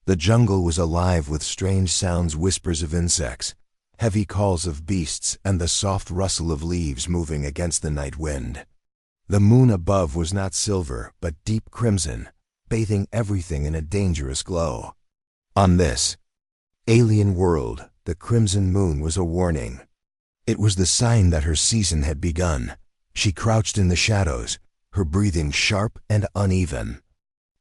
The jungle was alive with strange sounds, whispers of insects, heavy calls of beasts, and the soft rustle of leaves moving against the night wind. The moon above was not silver, but deep crimson, bathing everything in a dangerous glow. On this alien world, the crimson moon was a warning. It was the sign that her season had begun. She crouched in the shadows, her breathing sharp and uneven.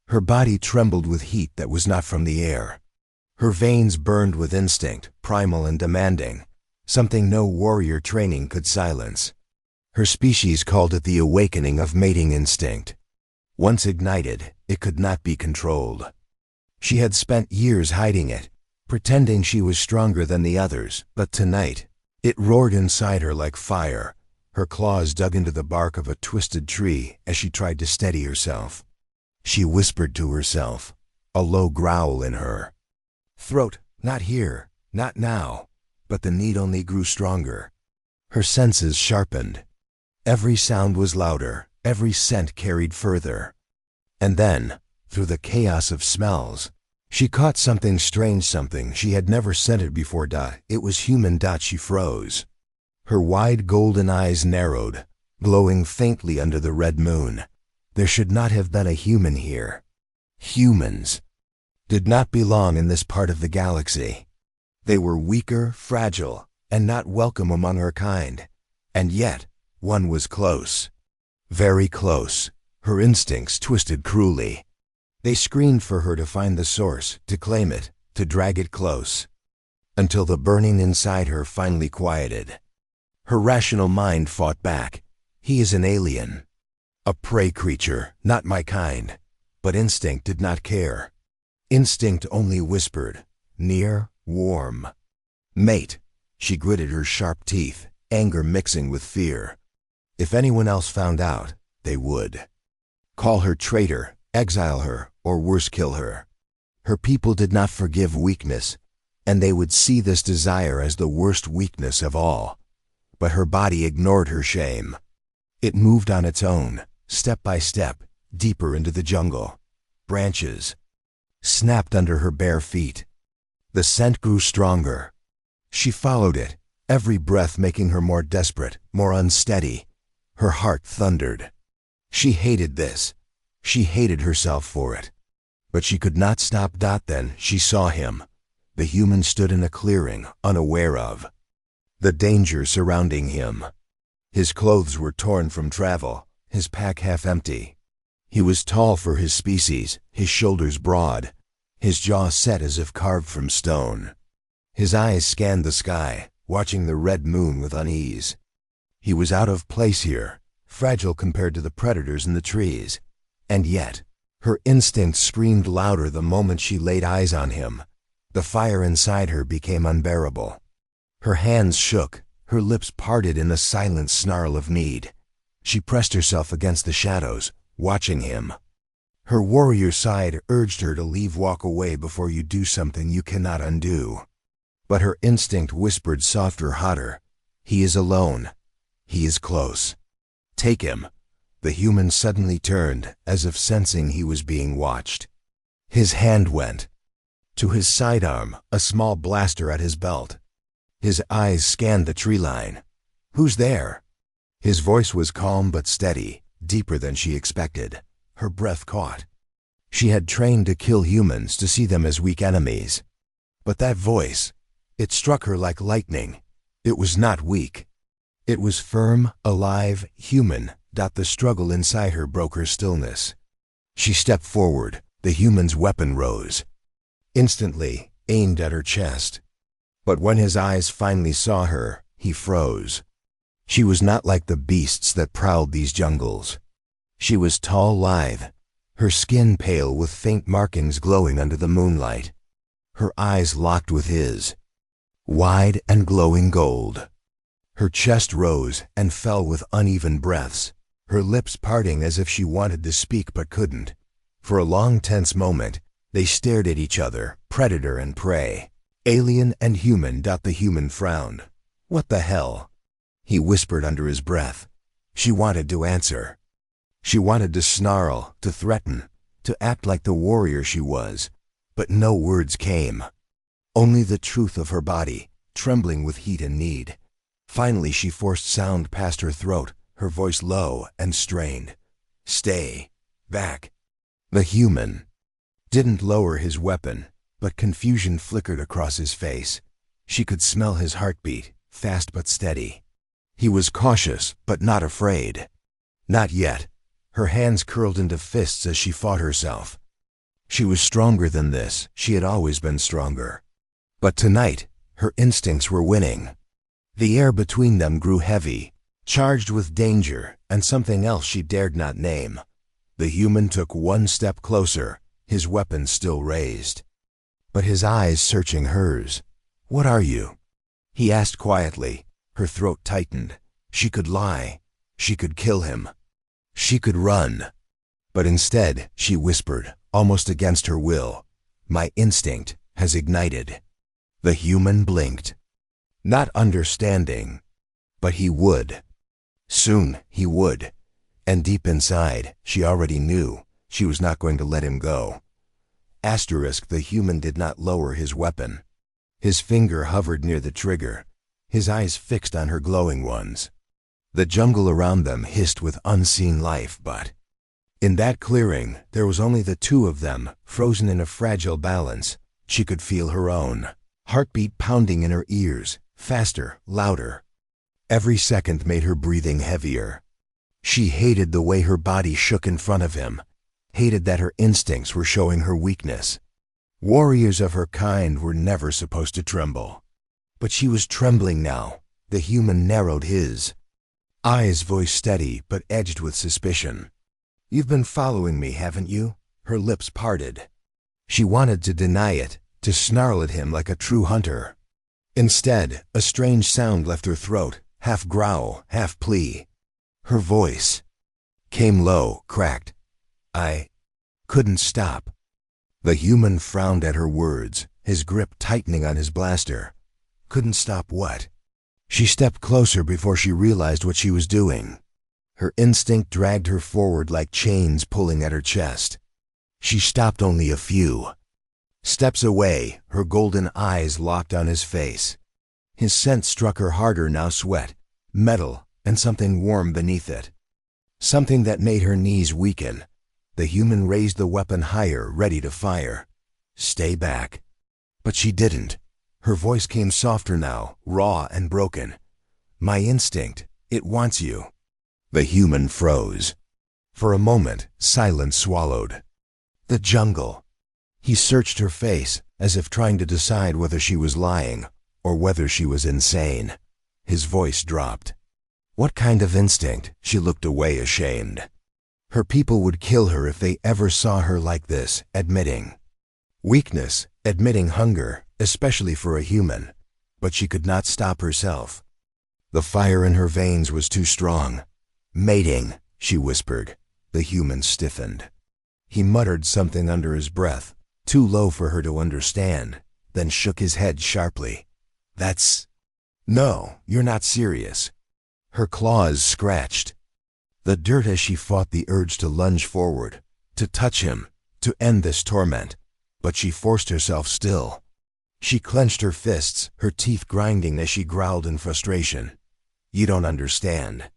Her body trembled with heat that was not from the air. Her veins burned with instinct, primal and demanding, something no warrior training could silence. Her species called it the awakening of mating instinct. Once ignited, it could not be controlled. She had spent years hiding it, pretending she was stronger than the others, but tonight, it roared inside her like fire. Her claws dug into the bark of a twisted tree as she tried to steady herself. She whispered to herself, a low growl in her throat, "Not here, not now," but the need only grew stronger. Her senses sharpened. Every sound was louder, every scent carried further. And then, through the chaos of smells, she caught something strange, something she had never scented before. It was human. She froze. Her wide golden eyes narrowed, glowing faintly under the red moon. There should not have been a human here. Humans did not belong in this part of the galaxy. They were weaker, fragile, and not welcome among her kind. And yet, one was close. Very close. Her instincts twisted cruelly. They screamed for her to find the source, to claim it, to drag it close. Until the burning inside her finally quieted. Her rational mind fought back. He is an alien. A prey creature, not my kind. But instinct did not care. Instinct only whispered, near, warm. Mate. She gritted her sharp teeth, anger mixing with fear. If anyone else found out, they would. Call her traitor, exile her, or worse, kill her. Her people did not forgive weakness, and they would see this desire as the worst weakness of all. But her body ignored her shame. It moved on its own, step by step, deeper into the jungle. Branches snapped under her bare feet. The scent grew stronger. She followed it, every breath making her more desperate, more unsteady. Her heart thundered. She hated this. She hated herself for it. But she could not stop. Then she saw him. The human stood in a clearing, unaware of the danger surrounding him. His clothes were torn from travel, his pack half empty. He was tall for his species, his shoulders broad, his jaw set as if carved from stone. His eyes scanned the sky, watching the red moon with unease. He was out of place here, fragile compared to the predators in the trees. And yet, her instincts screamed louder the moment she laid eyes on him. The fire inside her became unbearable. Her hands shook, her lips parted in a silent snarl of need. She pressed herself against the shadows, watching him. Her warrior side urged her to leave, walk away before you do something you cannot undo. But her instinct whispered softer, hotter, he is alone. He is close. Take him. The human suddenly turned, as if sensing he was being watched. His hand went to his sidearm, a small blaster at his belt. His eyes scanned the tree line. Who's there? His voice was calm but steady, deeper than she expected. Her breath caught. She had trained to kill humans, to see them as weak enemies. But that voice, it struck her like lightning. It was not weak. It was firm, alive, human. The struggle inside her broke her stillness. She stepped forward. The human's weapon rose. Instantly, aimed at her chest. But when his eyes finally saw her, he froze. She was not like the beasts that prowled these jungles. She was tall, lithe, her skin pale with faint markings glowing under the moonlight. Her eyes locked with his, wide and glowing gold. Her chest rose and fell with uneven breaths, her lips parting as if she wanted to speak but couldn't. For a long, tense moment, they stared at each other, predator and prey, alien and human. The human frowned. What the hell? He whispered under his breath. She wanted to answer. She wanted to snarl, to threaten, to act like the warrior she was. But no words came. Only the truth of her body, trembling with heat and need. Finally she forced sound past her throat, her voice low and strained. "Stay back." The human didn't lower his weapon, but confusion flickered across his face. She could smell his heartbeat, fast but steady. He was cautious, but not afraid. Not yet. Her hands curled into fists as she fought herself. She was stronger than this. She had always been stronger. But tonight, her instincts were winning. The air between them grew heavy, charged with danger and something else she dared not name. The human took one step closer, his weapon still raised. But his eyes searching hers. "What are you?" he asked quietly. Her throat tightened. She could lie. She could kill him. She could run. But instead, she whispered, almost against her will, "My instinct has ignited." The human blinked. Not understanding. But he would. Soon he would. And deep inside, she already knew she was not going to let him go. Asterisk, the human did not lower his weapon. His finger hovered near the trigger, his eyes fixed on her glowing ones. The jungle around them hissed with unseen life, but in that clearing, there was only the two of them, frozen in a fragile balance. She could feel her own heartbeat pounding in her ears, faster, louder. Every second made her breathing heavier. She hated the way her body shook in front of him, hated that her instincts were showing her weakness. Warriors of her kind were never supposed to tremble. But she was trembling now. The human narrowed his eyes, voice steady but edged with suspicion. "You've been following me, haven't you?" Her lips parted. She wanted to deny it, to snarl at him like a true hunter. Instead, a strange sound left her throat, half growl, half plea. Her voice came low, cracked. "I couldn't stop." The human frowned at her words, his grip tightening on his blaster. Couldn't stop what? She stepped closer before she realized what she was doing. Her instinct dragged her forward like chains pulling at her chest. She stopped only a few steps away, her golden eyes locked on his face. His scent struck her harder now, sweat, metal, and something warm beneath it. Something that made her knees weaken. The human raised the weapon higher, ready to fire. "Stay back." But she didn't. Her voice came softer now, raw and broken. "My instinct, it wants you." The human froze. For a moment, silence swallowed. The jungle. He searched her face, as if trying to decide whether she was lying, or whether she was insane. His voice dropped. "What kind of instinct?" She looked away, ashamed. Her people would kill her if they ever saw her like this, admitting weakness, admitting hunger, especially for a human. But she could not stop herself. The fire in her veins was too strong. "Mating," she whispered. The human stiffened. He muttered something under his breath, too low for her to understand, then shook his head sharply. No, you're not serious." Her claws scratched the dirt as she fought the urge to lunge forward, to touch him, to end this torment. But she forced herself still. She clenched her fists, her teeth grinding as she growled in frustration. "You don't understand.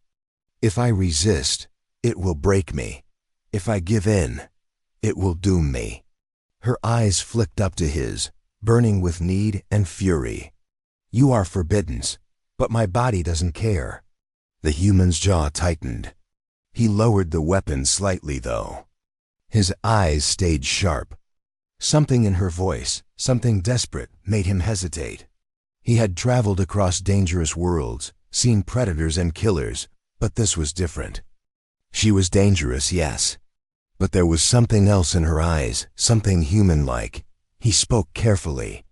If I resist, it will break me. If I give in, it will doom me." Her eyes flicked up to his, burning with need and fury. "You are forbidden, but my body doesn't care." The human's jaw tightened. He lowered the weapon slightly, though. His eyes stayed sharp. Something in her voice, something desperate, made him hesitate. He had traveled across dangerous worlds, seen predators and killers, but this was different. She was dangerous, yes. But there was something else in her eyes, something human-like. He spoke carefully.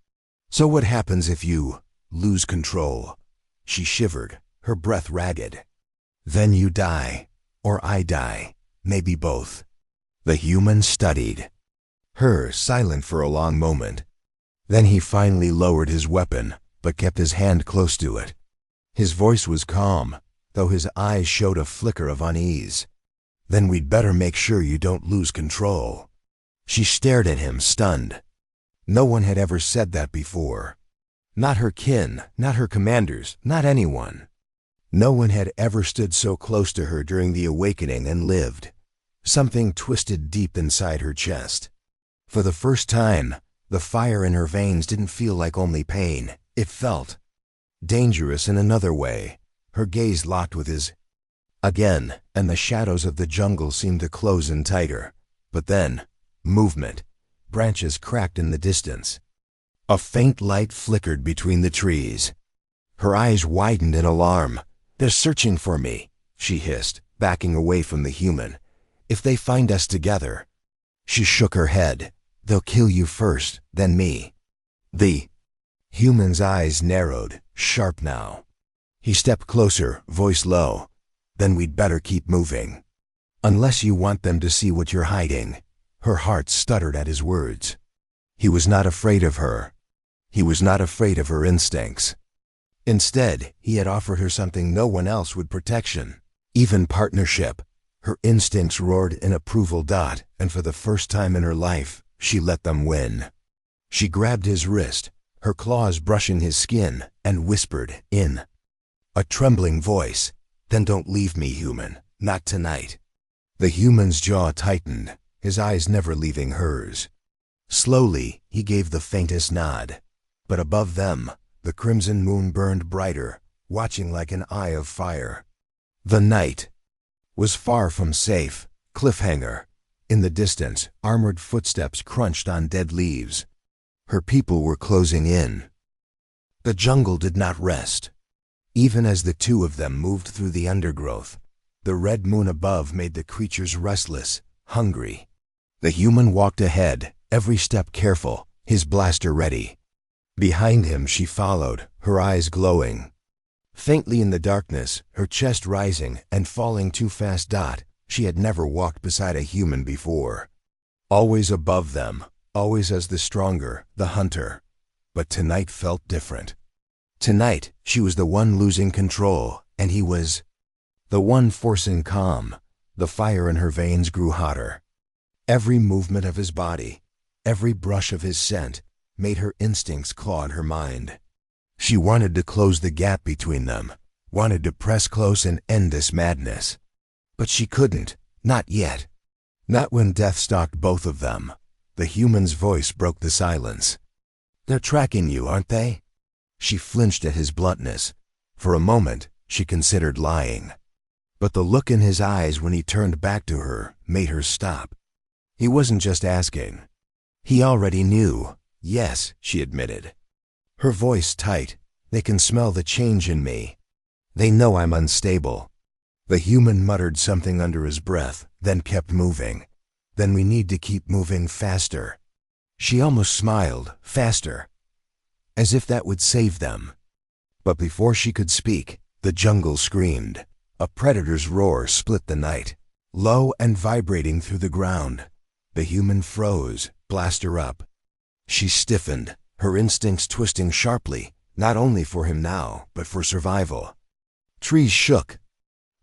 "So what happens if you lose control?" She shivered, her breath ragged. "Then you die, or I die, maybe both." The human studied her, silent for a long moment. Then he finally lowered his weapon, but kept his hand close to it. His voice was calm, though his eyes showed a flicker of unease. "Then we'd better make sure you don't lose control." She stared at him, stunned. No one had ever said that before. Not her kin, not her commanders, not anyone. No one had ever stood so close to her during the awakening and lived. Something twisted deep inside her chest. For the first time, the fire in her veins didn't feel like only pain. It felt dangerous in another way. Her gaze locked with his again, and the shadows of the jungle seemed to close in tighter. But then, movement. Branches cracked in the distance. A faint light flickered between the trees. Her eyes widened in alarm. "They're searching for me," she hissed, backing away from the human. "If they find us together." She shook her head. "They'll kill you first, then me." The human's eyes narrowed, sharp now. He stepped closer, voice low. "Then we'd better keep moving. Unless you want them to see what you're hiding." Her heart stuttered at his words. He was not afraid of her. He was not afraid of her instincts. Instead, he had offered her something no one else would: protection, even partnership. Her instincts roared in approval. And for the first time in her life, she let them win. She grabbed his wrist, her claws brushing his skin, and whispered in a trembling voice, "Then don't leave me, human. Not tonight." The human's jaw tightened, his eyes never leaving hers. Slowly, he gave the faintest nod. But above them, the crimson moon burned brighter, watching like an eye of fire. The night was far from safe. Cliffhanger. In the distance, armored footsteps crunched on dead leaves. Her people were closing in. The jungle did not rest. Even as the two of them moved through the undergrowth, the red moon above made the creatures restless, hungry. The human walked ahead, every step careful, his blaster ready. Behind him she followed, her eyes glowing. Faintly in the darkness, her chest rising and falling too fast. She had never walked beside a human before. Always above them, always as the stronger, the hunter. But tonight felt different. Tonight, she was the one losing control, and he was the one forcing calm. The fire in her veins grew hotter. Every movement of his body, every brush of his scent, made her instincts claw at her mind. She wanted to close the gap between them, wanted to press close and end this madness. But she couldn't, not yet. Not when death stalked both of them. The human's voice broke the silence. "They're tracking you, aren't they?" She flinched at his bluntness. For a moment, she considered lying. But the look in his eyes when he turned back to her made her stop. He wasn't just asking. He already knew. "Yes," she admitted. Her voice tight. "They can smell the change in me. They know I'm unstable." The human muttered something under his breath, then kept moving. "Then we need to keep moving faster." She almost smiled. Faster. As if that would save them. But before she could speak, the jungle screamed. A predator's roar split the night, low and vibrating through the ground. The human froze, blaster up. She stiffened, her instincts twisting sharply, not only for him now, but for survival. Trees shook.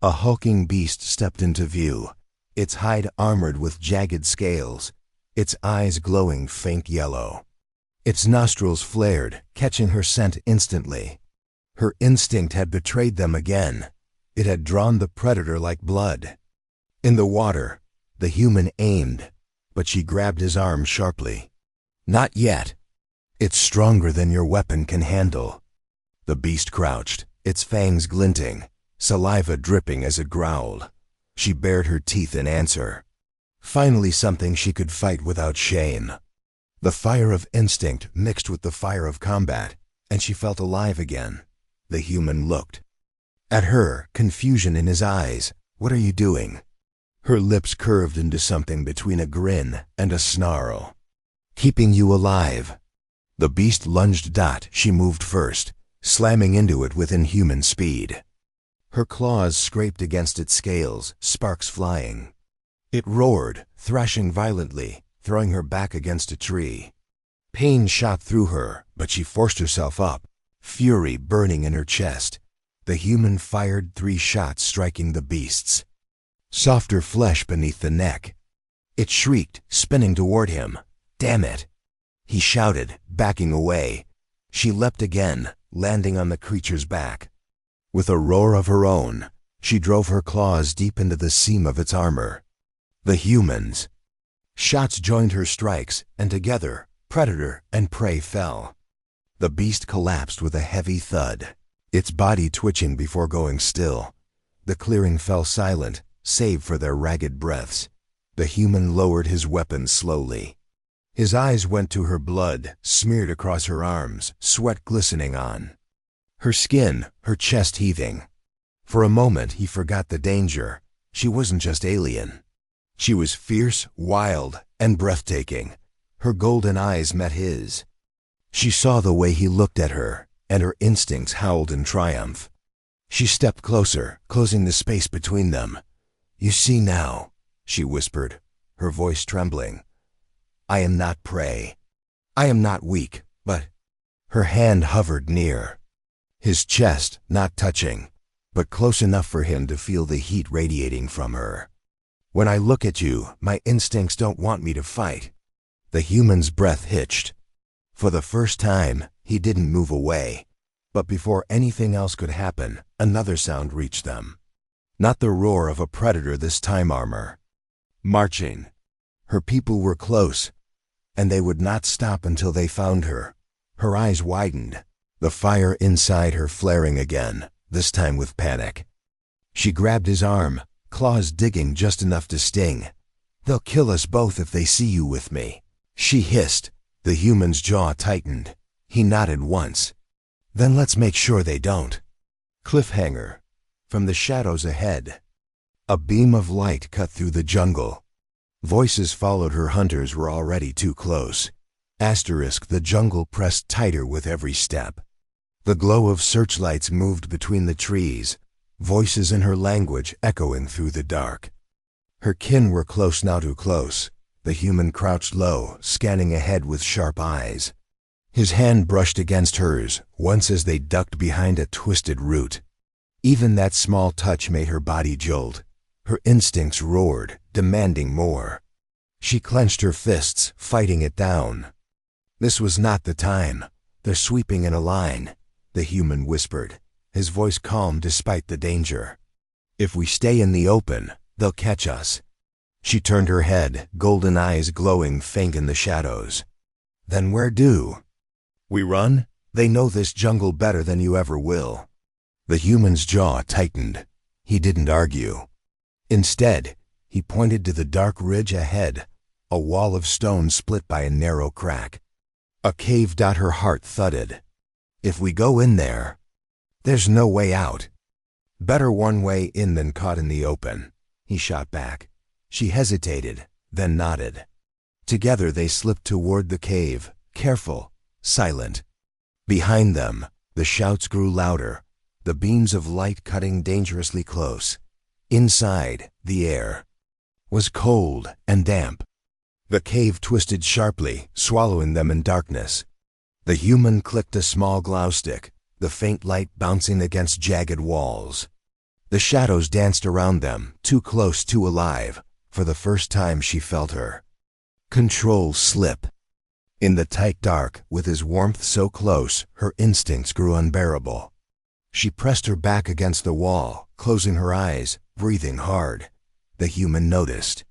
A hulking beast stepped into view, its hide armored with jagged scales, its eyes glowing faint yellow. Its nostrils flared, catching her scent instantly. Her instinct had betrayed them again. It had drawn the predator like blood. In the water, the human aimed, but she grabbed his arm sharply. "Not yet. It's stronger than your weapon can handle." The beast crouched, its fangs glinting, saliva dripping as it growled. She bared her teeth in answer. Finally something she could fight without shame. The fire of instinct mixed with the fire of combat, and she felt alive again. The human looked at her, confusion in his eyes. "What are you doing?" Her lips curved into something between a grin and a snarl. "Keeping you alive." The beast lunged. She moved first, slamming into it with inhuman speed. Her claws scraped against its scales, sparks flying. It roared, thrashing violently, throwing her back against a tree. Pain shot through her, but she forced herself up, fury burning in her chest. The human fired 3 shots, striking the beast's softer flesh beneath the neck. It shrieked, spinning toward him. "Damn it!" he shouted, backing away. She leapt again, landing on the creature's back. With a roar of her own, she drove her claws deep into the seam of its armor. The humans. Shots joined her strikes, and together, predator and prey fell. The beast collapsed with a heavy thud, its body twitching before going still. The clearing fell silent, save for their ragged breaths. The human lowered his weapon slowly. His eyes went to her blood, smeared across her arms, sweat glistening on her skin, her chest heaving. For a moment he forgot the danger. She wasn't just alien. She was fierce, wild, and breathtaking. Her golden eyes met his. She saw the way he looked at her, and her instincts howled in triumph. She stepped closer, closing the space between them. "You see now," she whispered, her voice trembling. "I am not prey. I am not weak, but—" Her hand hovered near. His chest, not touching, but close enough for him to feel the heat radiating from her. "When I look at you, my instincts don't want me to fight." The human's breath hitched. For the first time, he didn't move away. But before anything else could happen, another sound reached them. Not the roar of a predator this time, armor. Marching. Her people were close, and they would not stop until they found her. Her eyes widened, the fire inside her flaring again, this time with panic. She grabbed his arm, claws digging just enough to sting. "They'll kill us both if they see you with me," she hissed. The human's jaw tightened. He nodded once. "Then let's make sure they don't." Cliffhanger. From the shadows ahead, a beam of light cut through the jungle. Voices followed her. Hunters were already too close. Asterisk, the jungle pressed tighter with every step. The glow of searchlights moved between the trees, voices in her language echoing through the dark. Her kin were close now, too close. The human crouched low, scanning ahead with sharp eyes. His hand brushed against hers, once as they ducked behind a twisted root. Even that small touch made her body jolt. Her instincts roared, demanding more. She clenched her fists, fighting it down. "This was not the time. They're sweeping in a line," the human whispered, his voice calm despite the danger. "If we stay in the open, they'll catch us." She turned her head, golden eyes glowing faint in the shadows. "Then where do we run? They know this jungle better than you ever will." The human's jaw tightened. He didn't argue. Instead, he pointed to the dark ridge ahead, a wall of stone split by a narrow crack. A cave. Her heart thudded. "If we go in there, there's no way out." "Better one way in than caught in the open," he shot back. She hesitated, then nodded. Together they slipped toward the cave, careful, silent. Behind them, the shouts grew louder, the beams of light cutting dangerously close. Inside, the air was cold and damp. The cave twisted sharply, swallowing them in darkness. The human clicked a small glow stick, the faint light bouncing against jagged walls. The shadows danced around them, too close, too alive. For the first time she felt her control slip. In the tight dark, with his warmth so close, her instincts grew unbearable. She pressed her back against the wall, closing her eyes, breathing hard. The human noticed.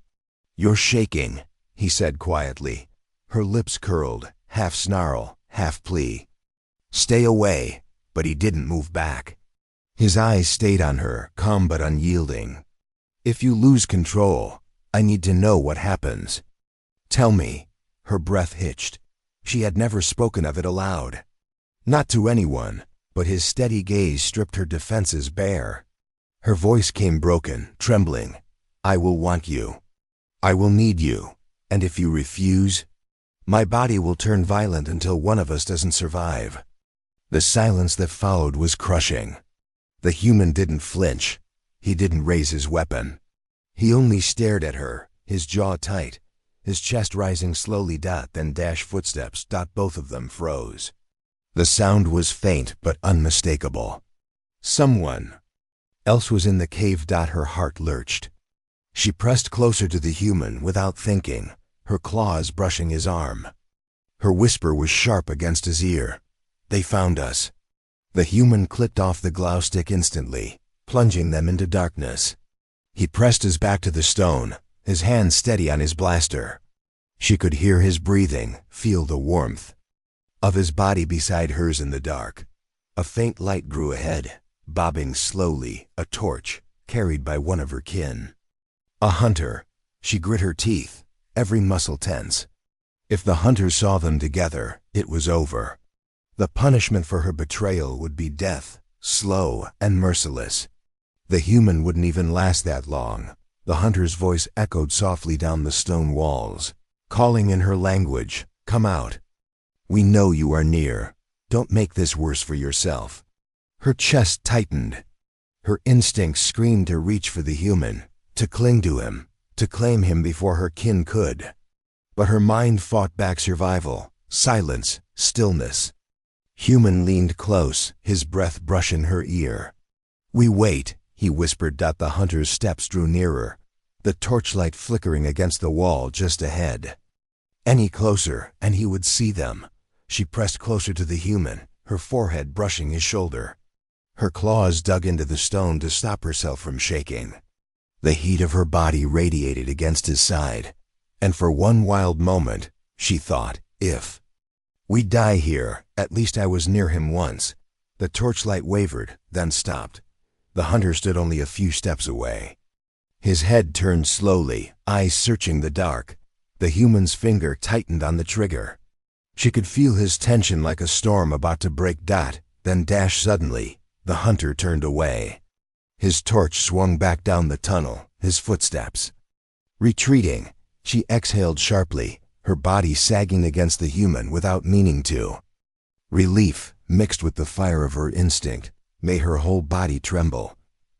"You're shaking," he said quietly. Her lips curled, half snarl, half plea. "Stay away," but he didn't move back. His eyes stayed on her, calm but unyielding. "If you lose control, I need to know what happens. Tell me." Her breath hitched. She had never spoken of it aloud. Not to anyone, but his steady gaze stripped her defenses bare. Her voice came broken, trembling. "I will want you. I will need you. And if you refuse, my body will turn violent until one of us doesn't survive." The silence that followed was crushing. The human didn't flinch. He didn't raise his weapon. He only stared at her, his jaw tight, his chest rising slowly. Then dash footsteps. Both of them froze. The sound was faint but unmistakable. Someone else was in the cave. Her heart lurched. She pressed closer to the human without thinking, her claws brushing his arm. Her whisper was sharp against his ear. "They found us." The human clicked off the glow stick instantly, plunging them into darkness. He pressed his back to the stone, his hand steady on his blaster. She could hear his breathing, feel the warmth of his body beside hers in the dark. A faint light grew ahead, bobbing slowly, a torch, carried by one of her kin. A hunter. She grit her teeth, every muscle tense. If the hunters saw them together, it was over. The punishment for her betrayal would be death, slow and merciless. The human wouldn't even last that long. The hunter's voice echoed softly down the stone walls, calling in her language, "Come out. We know you are near. Don't make this worse for yourself." Her chest tightened. Her instincts screamed to reach for the human, to cling to him, to claim him before her kin could. But her mind fought back survival, silence, stillness. Human leaned close, his breath brushing her ear. "We wait," he whispered. The hunter's steps drew nearer, the torchlight flickering against the wall just ahead. Any closer, and he would see them. She pressed closer to the human, her forehead brushing his shoulder. Her claws dug into the stone to stop herself from shaking. The heat of her body radiated against his side, and for one wild moment, she thought, if we die here, at least I was near him once. The torchlight wavered, then stopped. The hunter stood only a few steps away. His head turned slowly, eyes searching the dark. The human's finger tightened on the trigger. She could feel his tension like a storm about to break. Then dash suddenly. The hunter turned away. His torch swung back down the tunnel, his footsteps. Retreating, she exhaled sharply, her body sagging against the human without meaning to. Relief, mixed with the fire of her instinct, made her whole body tremble.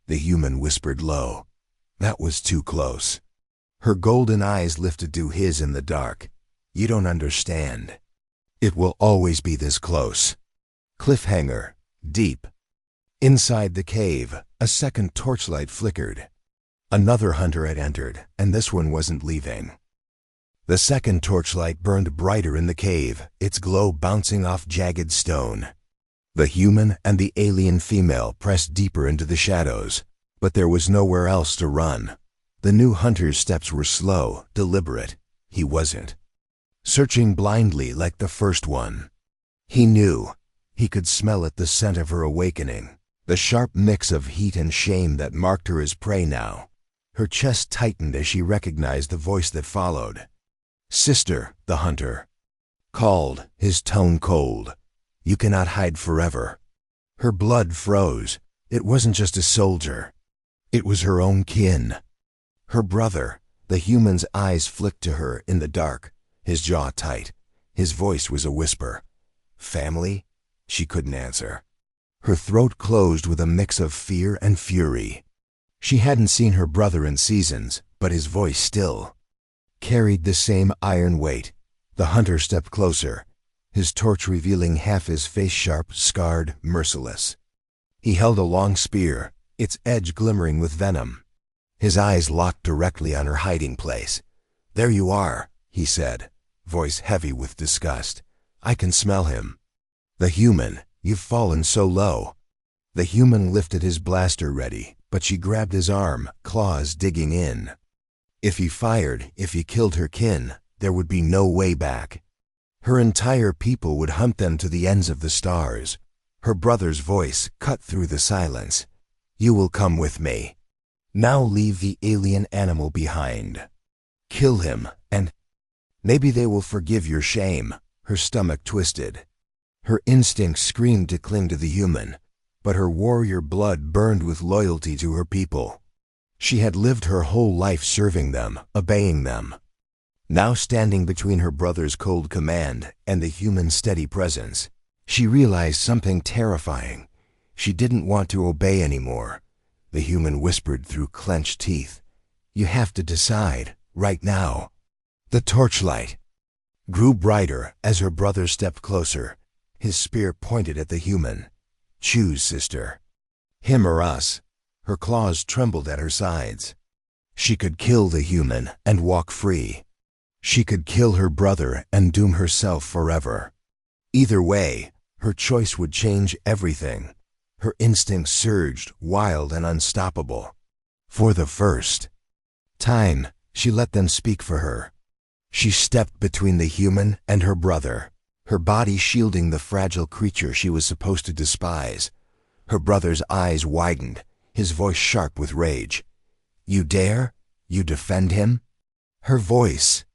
The human whispered low. That was too close. Her golden eyes lifted to his in the dark. "You don't understand. It will always be this close." Cliffhanger, deep. Inside the cave, a second torchlight flickered. Another hunter had entered, and this one wasn't leaving. The second torchlight burned brighter in the cave, its glow bouncing off jagged stone. The human and the alien female pressed deeper into the shadows, but there was nowhere else to run. The new hunter's steps were slow, deliberate. He wasn't searching blindly like the first one. He knew. He could smell it, the scent of her awakening, the sharp mix of heat and shame that marked her as prey now. Her chest tightened as she recognized the voice that followed. "Sister," the hunter called, his tone cold. "You cannot hide forever." Her blood froze. It wasn't just a soldier. It was her own kin. Her brother. The human's eyes flicked to her in the dark, his jaw tight. His voice was a whisper. "Family?" She couldn't answer. Her throat closed with a mix of fear and fury. She hadn't seen her brother in seasons, but his voice still carried the same iron weight. The hunter stepped closer, his torch revealing half his face, sharp, scarred, merciless. He held a long spear, its edge glimmering with venom. His eyes locked directly on her hiding place. "There you are," he said, voice heavy with disgust. "I can smell him." "The human, you've fallen so low." The human lifted his blaster ready, but she grabbed his arm, claws digging in. If he fired, if he killed her kin, there would be no way back. Her entire people would hunt them to the ends of the stars. Her brother's voice cut through the silence. "You will come with me. Now leave the alien animal behind. Kill him, and maybe they will forgive your shame." Her stomach twisted. Her instincts screamed to cling to the human, but her warrior blood burned with loyalty to her people. She had lived her whole life serving them, obeying them. Now standing between her brother's cold command and the human's steady presence, she realized something terrifying. She didn't want to obey anymore. The human whispered through clenched teeth. "You have to decide, right now." The torchlight grew brighter as her brother stepped closer, his spear pointed at the human. "Choose, sister. Him or us." Her claws trembled at her sides. She could kill the human and walk free. She could kill her brother and doom herself forever. Either way, her choice would change everything. Her instincts surged, wild and unstoppable. For the first time, she let them speak for her. She stepped between the human and her brother, her body shielding the fragile creature she was supposed to despise. Her brother's eyes widened, his voice sharp with rage. "You dare? You defend him?" Her voice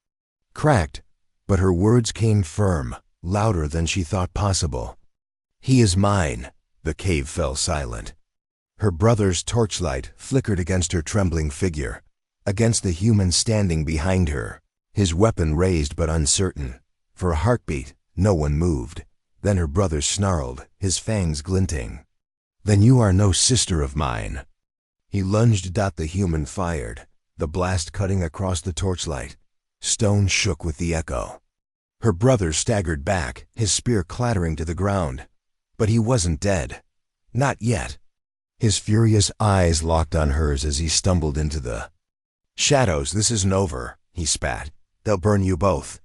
cracked, but her words came firm, louder than she thought possible. "He is mine." The cave fell silent. Her brother's torchlight flickered against her trembling figure, against the human standing behind her, his weapon raised but uncertain. For a heartbeat, no one moved. Then her brother snarled, his fangs glinting. "Then you are no sister of mine." He lunged. The human fired, the blast cutting across the torchlight. Stone shook with the echo. Her brother staggered back, his spear clattering to the ground. But he wasn't dead. Not yet. His furious eyes locked on hers as he stumbled into the shadows. "This isn't over," he spat. "They'll burn you both."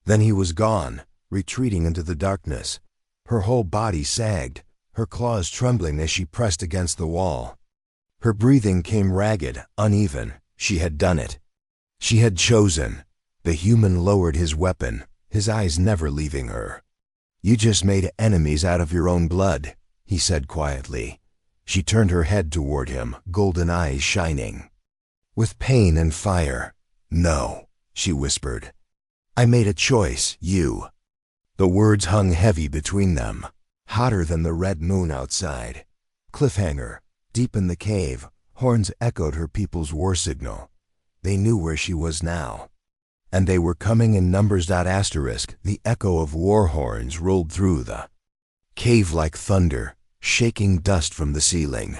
Then he was gone, retreating into the darkness. Her whole body sagged, her claws trembling as she pressed against the wall. Her breathing came ragged, uneven. She had done it. She had chosen. The human lowered his weapon, his eyes never leaving her. "You just made enemies out of your own blood," he said quietly. She turned her head toward him, golden eyes shining with pain and fire. "No," she whispered. "I made a choice, you." The words hung heavy between them, hotter than the red moon outside. Cliffhanger. Deep in the cave, horns echoed her people's war signal. They knew where she was now. And they were coming in numbers. The echo of war horns rolled through the cave like thunder, shaking dust from the ceiling.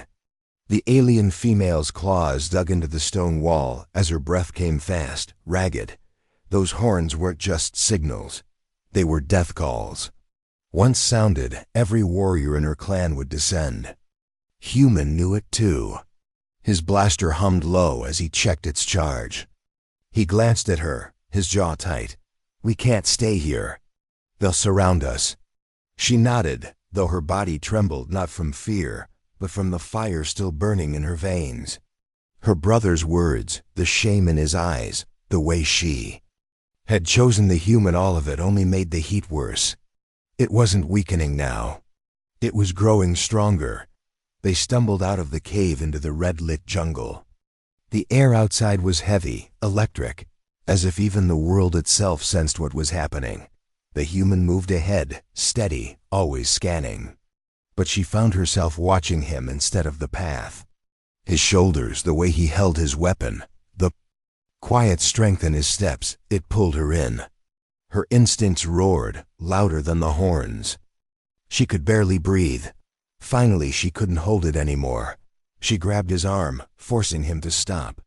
The alien female's claws dug into the stone wall as her breath came fast, ragged. Those horns weren't just signals. They were death calls. Once sounded, every warrior in her clan would descend. Human knew it too. His blaster hummed low as he checked its charge. He glanced at her, his jaw tight. "We can't stay here. They'll surround us." She nodded, though her body trembled not from fear, but from the fire still burning in her veins. Her brother's words, the shame in his eyes, the way she had chosen the human, all of it only made the heat worse. It wasn't weakening now. It was growing stronger. They stumbled out of the cave into the red-lit jungle. The air outside was heavy, electric, as if even the world itself sensed what was happening. The human moved ahead, steady, always scanning. But she found herself watching him instead of the path. His shoulders, the way he held his weapon, the quiet strength in his steps, it pulled her in. Her instincts roared, louder than the horns. She could barely breathe. Finally, she couldn't hold it anymore. She grabbed his arm, forcing him to stop.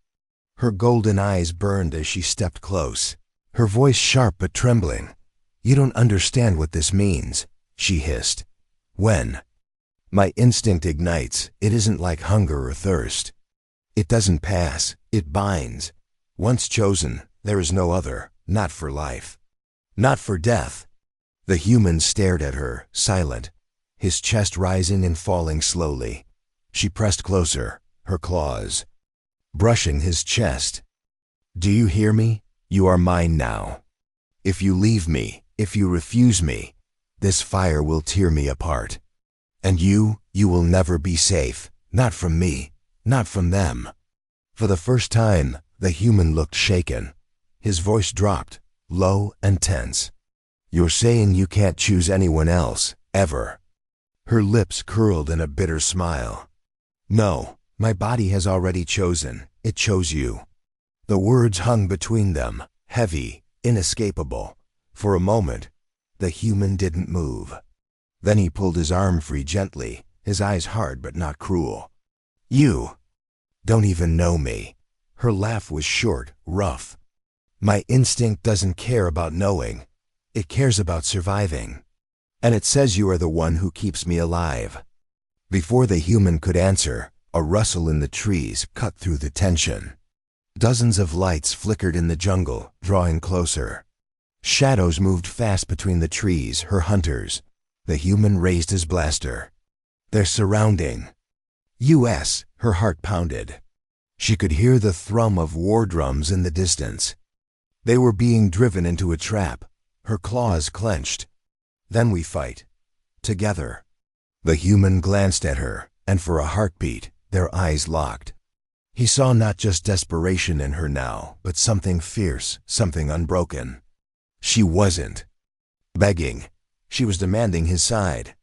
Her golden eyes burned as she stepped close, her voice sharp but trembling. "You don't understand what this means," she hissed. "When my instinct ignites, it isn't like hunger or thirst. It doesn't pass, it binds. Once chosen, there is no other, not for life, not for death." The human stared at her, silent, his chest rising and falling slowly. She pressed closer, her claws brushing his chest. "Do you hear me? You are mine now. If you leave me, if you refuse me, this fire will tear me apart. And you will never be safe, not from me, not from them." For the first time, the human looked shaken. His voice dropped, low and tense. "You're saying you can't choose anyone else, ever?" Her lips curled in a bitter smile. "No, my body has already chosen. It chose you." The words hung between them, heavy, inescapable. For a moment, the human didn't move. Then he pulled his arm free gently, his eyes hard but not cruel. "You don't even know me." Her laugh was short, rough. "My instinct doesn't care about knowing. It cares about surviving. And it says you are the one who keeps me alive." Before the human could answer, a rustle in the trees cut through the tension. Dozens of lights flickered in the jungle, drawing closer. Shadows moved fast between the trees, her hunters. The human raised his blaster. They're surrounding. U.S., her heart pounded. She could hear the thrum of war drums in the distance. They were being driven into a trap. Her claws clenched. Then we fight. Together. The human glanced at her, and for a heartbeat, their eyes locked. He saw not just desperation in her now, but something fierce, something unbroken. She wasn't begging. She was demanding his side.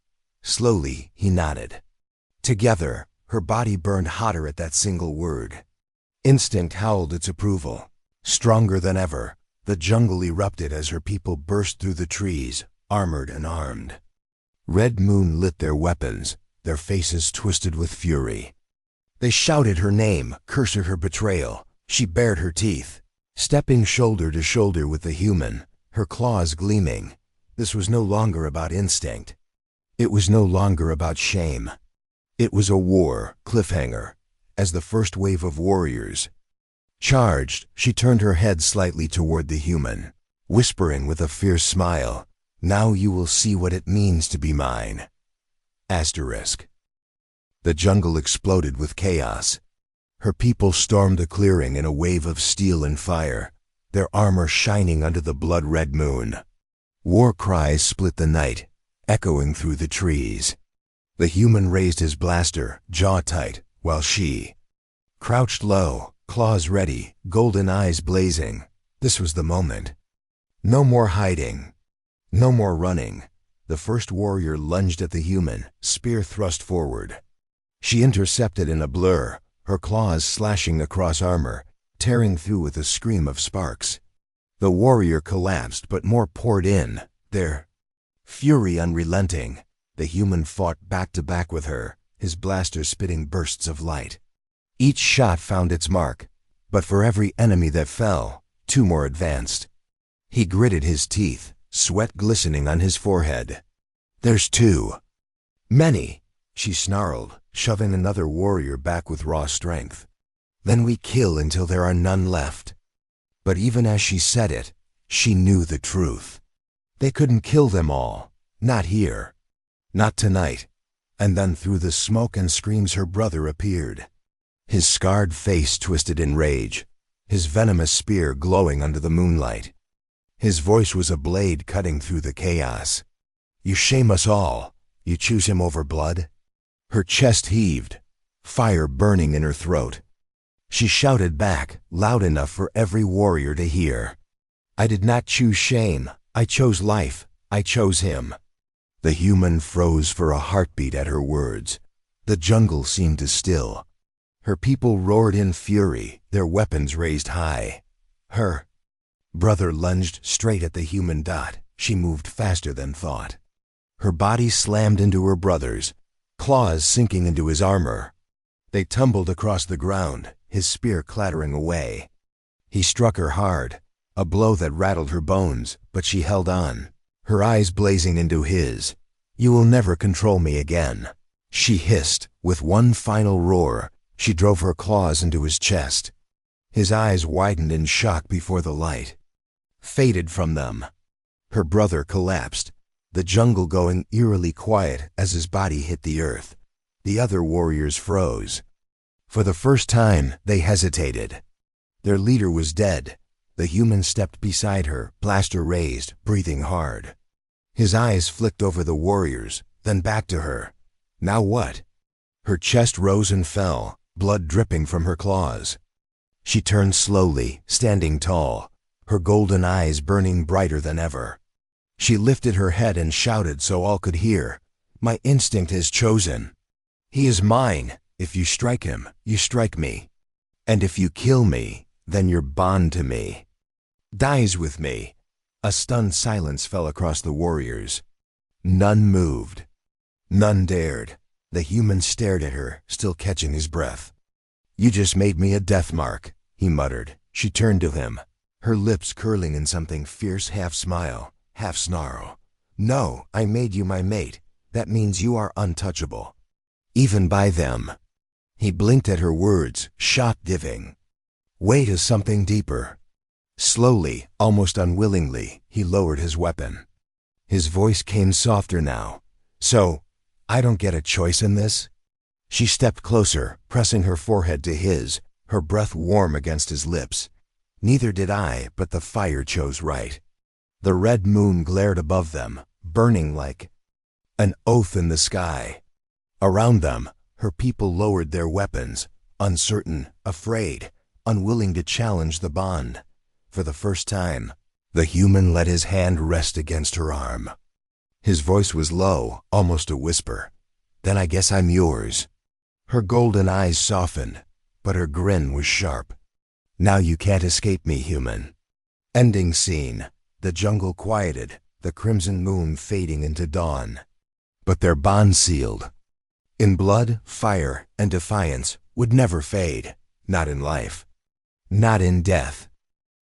Slowly, he nodded. Together, her body burned hotter at that single word. Instinct howled its approval. Stronger than ever, the jungle erupted as her people burst through the trees, armored and armed. Red moon lit their weapons, their faces twisted with fury. They shouted her name, cursed her betrayal. She bared her teeth, stepping shoulder to shoulder with the human, her claws gleaming. This was no longer about instinct. It was no longer about shame. It was a war cliffhanger. As the first wave of warriors charged, she turned her head slightly toward the human, whispering with a fierce smile, "Now you will see what it means to be mine." Asterisk. The jungle exploded with chaos. Her people stormed the clearing in a wave of steel and fire, their armor shining under the blood-red moon. War cries split the night, echoing through the trees. The human raised his blaster, jaw tight, while she crouched low, claws ready, golden eyes blazing. This was the moment. No more hiding. No more running. The first warrior lunged at the human, spear thrust forward. She intercepted in a blur, her claws slashing across armor, tearing through with a scream of sparks. The warrior collapsed, but more poured in, their fury unrelenting. The human fought back to back with her, his blaster spitting bursts of light. Each shot found its mark, but for every enemy that fell, two more advanced. He gritted his teeth, sweat glistening on his forehead. "There's two." "Many," she snarled, shoving another warrior back with raw strength. "Then we kill until there are none left." But even as she said it, she knew the truth. They couldn't kill them all. Not here. Not tonight. And then through the smoke and screams her brother appeared. His scarred face twisted in rage, his venomous spear glowing under the moonlight. His voice was a blade cutting through the chaos. "You shame us all. You choose him over blood?" Her chest heaved, fire burning in her throat. She shouted back, loud enough for every warrior to hear. "I did not choose shame. I chose life. I chose him." The human froze for a heartbeat at her words. The jungle seemed to still. Her people roared in fury, their weapons raised high. Her brother lunged straight at the human dot. She moved faster than thought. Her body slammed into her brother's, claws sinking into his armor. They tumbled across the ground, his spear clattering away. He struck her hard, a blow that rattled her bones, but she held on, her eyes blazing into his. "You will never control me again," she hissed. With one final roar, she drove her claws into his chest. His eyes widened in shock before the light faded from them. Her brother collapsed, the jungle going eerily quiet as his body hit the earth. The other warriors froze. For the first time, they hesitated. Their leader was dead. The human stepped beside her, blaster raised, breathing hard. His eyes flicked over the warriors, then back to her. Now what? Her chest rose and fell, blood dripping from her claws. She turned slowly, standing tall, her golden eyes burning brighter than ever. She lifted her head and shouted so all could hear, "My instinct has chosen. He is mine. If you strike him, you strike me. And if you kill me, then you're bond to me. Dies with me." A stunned silence fell across the warriors. None moved. None dared. The human stared at her, still catching his breath. "You just made me a death mark," he muttered. She turned to him, her lips curling in something fierce, half smile, half snarl. "No, I made you my mate. That means you are untouchable. Even by them." He blinked at her words, shock diving. Weight is something deeper. Slowly, almost unwillingly, he lowered his weapon. His voice came softer now. So, I don't get a choice in this? She stepped closer, pressing her forehead to his, her breath warm against his lips. Neither did I, but the fire chose right. The red moon glared above them, burning like an oath in the sky. Around them, her people lowered their weapons, uncertain, afraid, unwilling to challenge the bond. For the first time, the human let his hand rest against her arm. His voice was low, almost a whisper. Then I guess I'm yours. Her golden eyes softened, but her grin was sharp. Now you can't escape me, human. Ending scene. The jungle quieted, the crimson moon fading into dawn. But their bond sealed. In blood, fire, and defiance would never fade. Not in life. Not in death.